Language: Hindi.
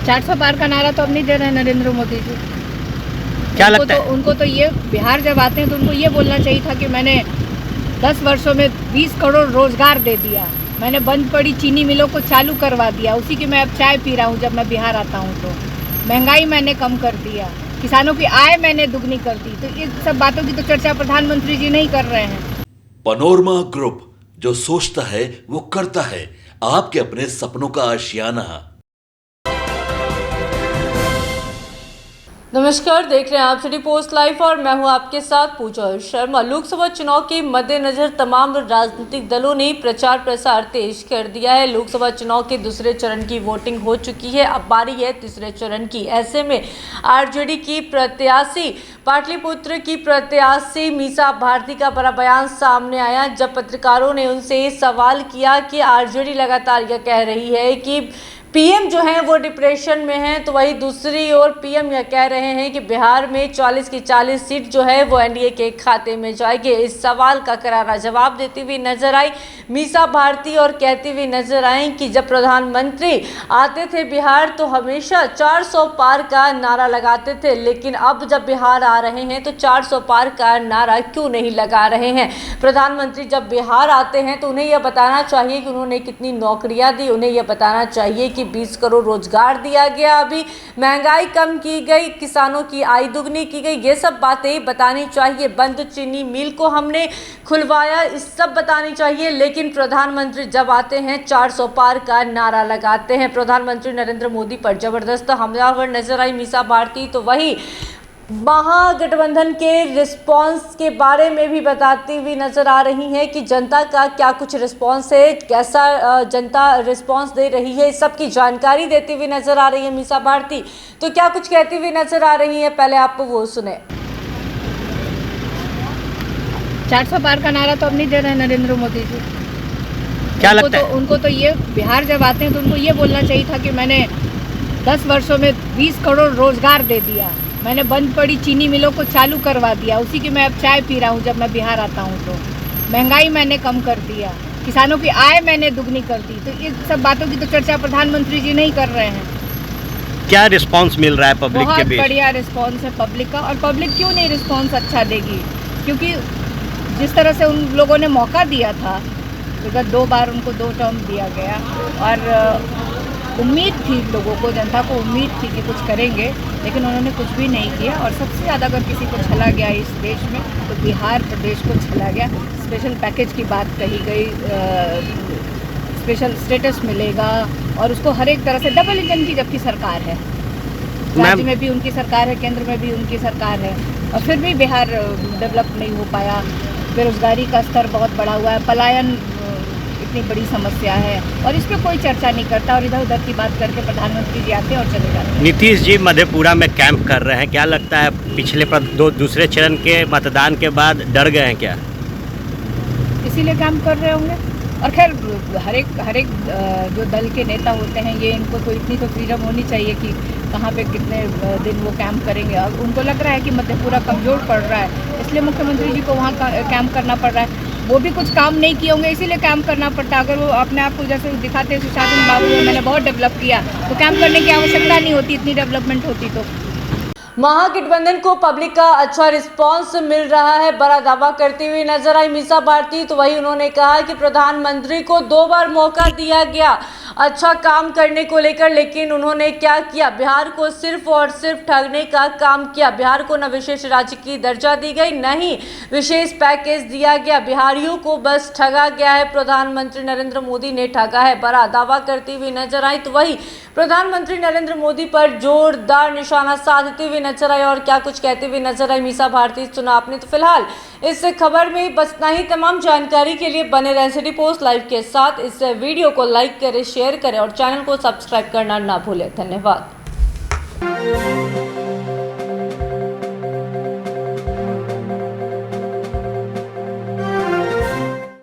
400 पार का नारा तो अब नहीं दे रहे हैं नरेंद्र मोदी जी। क्या लगता है? उनको तो ये बिहार जब आते हैं तो उनको ये बोलना चाहिए था कि मैंने 10 वर्षों में 20 करोड़ रोजगार दे दिया, मैंने बंद पड़ी चीनी मिलों को चालू करवा दिया, उसी की मैं अब चाय पी रहा हूँ जब मैं बिहार आता हूँ। तो महंगाई मैंने कम कर दिया, किसानों की आय मैंने दुगनी कर दी। तो ये सब बातों की तो चर्चा प्रधानमंत्री जी नहीं कर रहे हैं। पनोरमा ग्रुप, जो सोचता है वो करता है। आपके अपने सपनों का आशियाना। नमस्कार, देख रहे हैं आप सिटी पोस्ट लाइव और मैं हूं आपके साथ पूजा शर्मा। लोकसभा चुनाव के मद्देनजर तमाम राजनीतिक दलों ने प्रचार प्रसार तेज कर दिया है। लोकसभा चुनाव के दूसरे चरण की वोटिंग हो चुकी है, अब बारी है तीसरे चरण की। ऐसे में आरजेडी की प्रत्याशी, पाटलिपुत्र की प्रत्याशी मीसा भारती का बड़ा बयान सामने आया, जब पत्रकारों ने उनसे सवाल किया कि आरजेडी लगातार यह कह रही है कि पीएम जो है वो डिप्रेशन में है, तो वही दूसरी ओर पीएम यह कह रहे हैं कि बिहार में 40 की 40 सीट जो है वो एनडीए के खाते में जाएगी। इस सवाल का करारा जवाब देती हुई नजर आई मीसा भारती और कहती हुई नजर आई कि जब प्रधानमंत्री आते थे बिहार तो हमेशा 400 पार का नारा लगाते थे, लेकिन अब जब बिहार आ रहे हैं तो 400 पार का नारा क्यों नहीं लगा रहे हैं। प्रधानमंत्री जब बिहार आते हैं तो उन्हें यह बताना चाहिए कि उन्होंने कितनी नौकरियां दी, उन्हें यह बताना चाहिए कि 20 करोड़ रोजगार दिया गया, अभी महंगाई कम की गई, किसानों की आय दुगनी की गई, ये सब बातें बतानी चाहिए। बंद चीनी मिल को हमने खुलवाया, इस सब बतानी चाहिए। लेकिन प्रधानमंत्री जब आते हैं 400 पार का नारा लगाते हैं। प्रधानमंत्री नरेंद्र मोदी पर जबरदस्त हमलावर नजर आई मीसा भारती, तो वही महागठबंधन के रिस्पांस के बारे में भी बताती हुई नजर आ रही है कि जनता का क्या कुछ रिस्पांस है, कैसा जनता रिस्पांस दे रही है, इस सब की जानकारी देती हुई नजर आ रही है मीसा भारती। तो क्या कुछ कहती हुई नजर आ रही है, पहले आप वो सुने। 400 पार का नारा तो अब नहीं दे रहे हैं नरेंद्र मोदी जी। क्या लगता है? उनको तो ये बिहार जब आते हैं तो उनको ये बोलना चाहिए था कि मैंने 10 वर्षों में 20 करोड़ रोजगार दे दिया, मैंने बंद पड़ी चीनी मिलों को चालू करवा दिया, उसी की मैं अब चाय पी रहा हूँ जब मैं बिहार आता हूँ। तो महंगाई मैंने कम कर दिया, किसानों की आय मैंने दुगनी कर दी। तो ये सब बातों की तो चर्चा प्रधानमंत्री जी नहीं कर रहे हैं। क्या रिस्पांस मिल रहा है पब्लिक के बीच? बहुत बढ़िया रिस्पांस है पब्लिक का। और पब्लिक क्यों नहीं रिस्पांस अच्छा देगी, क्योंकि जिस तरह से उन लोगों ने मौका दिया था, विगत 2 बार उनको 2 टर्म दिया गया और उम्मीद थी लोगों को, जनता को उम्मीद थी कि कुछ करेंगे, लेकिन उन्होंने कुछ भी नहीं किया। और सबसे ज़्यादा अगर किसी को छला गया इस देश में तो बिहार प्रदेश को छला गया। स्पेशल पैकेज की बात कही गई, स्पेशल स्टेटस मिलेगा और उसको हर एक तरह से डबल इंजन की जबकि सरकार है, राज्य में भी उनकी सरकार है, केंद्र में भी उनकी सरकार है, और फिर भी बिहार डेवलप नहीं हो पाया। बेरोजगारी का स्तर बहुत बढ़ा हुआ है, पलायन इतनी बड़ी समस्या है और इस पर कोई चर्चा नहीं करता और इधर उधर की बात करके प्रधानमंत्री जी आते हैं और चले जाते हैं। नीतीश जी मधेपुरा में कैंप कर रहे हैं, क्या लगता है पिछले दूसरे चरण के मतदान के बाद डर गए हैं क्या? इसीलिए कैंप कर रहे होंगे। और खैर हर एक जो दल के नेता होते हैं, ये इनको तो इतनी तो फ्रीडम होनी चाहिए कि कहाँ पे कितने दिन वो कैंप करेंगे। अब उनको लग रहा है कि मधेपुरा कमज़ोर पड़ रहा है, इसलिए मुख्यमंत्री जी को वहाँ कैंप करना पड़ रहा है। वो भी कुछ काम नहीं किए होंगे, इसीलिए कैंप करना पड़ता। अगर वो अपने आप को जैसे दिखाते सुशासन बाबू मैंने बहुत डेवलप किया, तो कैंप करने की आवश्यकता नहीं होती, इतनी डेवलपमेंट होती तो। महागठबंधन को पब्लिक का अच्छा रिस्पांस मिल रहा है, बड़ा दावा करती हुई नजर आई मीसा भारती। तो वही उन्होंने कहा कि प्रधानमंत्री को 2 बार मौका दिया गया अच्छा काम करने को लेकर, लेकिन उन्होंने क्या किया, बिहार को सिर्फ और सिर्फ ठगने का काम किया। बिहार को न विशेष राज्य की दर्जा दी गई, न ही विशेष पैकेज दिया गया, बिहारियों को बस ठगा गया है। प्रधानमंत्री नरेंद्र मोदी ने ठगा है, बड़ा दावा करती हुई नजर आई। तो वही प्रधानमंत्री नरेंद्र मोदी पर जोरदार निशाना साधती हुई नजर आई और क्या कुछ कहते हुए नजर आई मीसा भारती, सुना आपने। तो फिलहाल इस खबर में बस इतना ही। तमाम जानकारी के लिए बने रहें सिटी पोस्ट लाइव के साथ। इस वीडियो को लाइक करें, शेयर करें और चैनल को सब्सक्राइब करना ना भूलें। धन्यवाद।